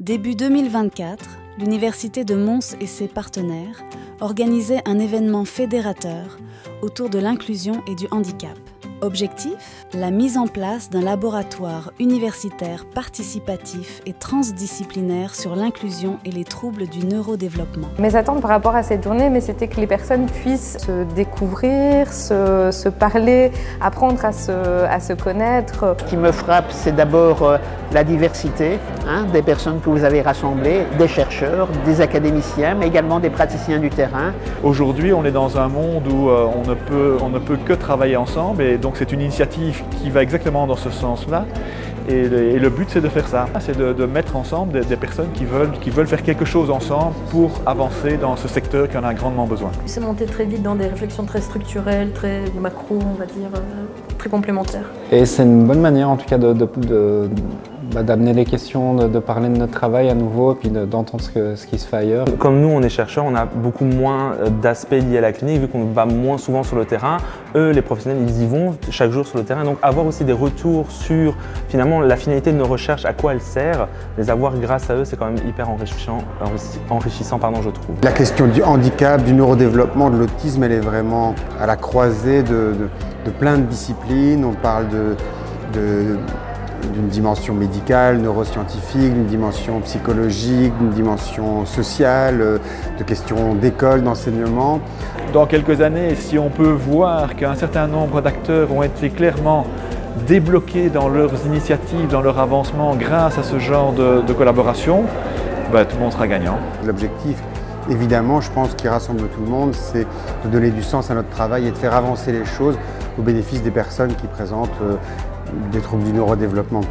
Début 2024, l'Université de Mons et ses partenaires organisaient un événement fédérateur autour de l'inclusion et du handicap. Objectif : la mise en place d'un laboratoire universitaire participatif et transdisciplinaire sur l'inclusion et les troubles du neurodéveloppement. Mes attentes par rapport à cette journée, c'était que les personnes puissent se découvrir, se parler, apprendre à se connaître. Ce qui me frappe, c'est d'abord la diversité des personnes que vous avez rassemblées, des chercheurs, des académiciens, mais également des praticiens du terrain. Aujourd'hui, on est dans un monde où on ne peut que travailler ensemble, et donc c'est une initiative qui va exactement dans ce sens-là. Et le but, c'est de faire ça, c'est de mettre ensemble des personnes qui veulent faire quelque chose ensemble pour avancer dans ce secteur qui en a grandement besoin. C'est monté très vite dans des réflexions très structurelles, très macro, on va dire, très complémentaires. Et c'est une bonne manière en tout cas d'amener les questions, de parler de notre travail à nouveau, et puis d'entendre ce qui se fait ailleurs. Comme nous, on est chercheurs, on a beaucoup moins d'aspects liés à la clinique, vu qu'on va moins souvent sur le terrain. Eux, les professionnels, ils y vont chaque jour sur le terrain. Donc avoir aussi des retours sur finalement la finalité de nos recherches, à quoi elles servent, les avoir grâce à eux, c'est quand même hyper enrichissant, je trouve. La question du handicap, du neurodéveloppement, de l'autisme, elle est vraiment à la croisée de plein de disciplines. On parle d'une dimension médicale, neuroscientifique, d'une dimension psychologique, d'une dimension sociale, de questions d'école, d'enseignement. Dans quelques années, si on peut voir qu'un certain nombre d'acteurs ont été clairement débloqués dans leurs initiatives, dans leur avancement grâce à ce genre de collaboration, tout le monde sera gagnant. L'objectif, évidemment, je pense, qui rassemble tout le monde, c'est de donner du sens à notre travail et de faire avancer les choses au bénéfice des personnes qui présentent des troubles du neurodéveloppement.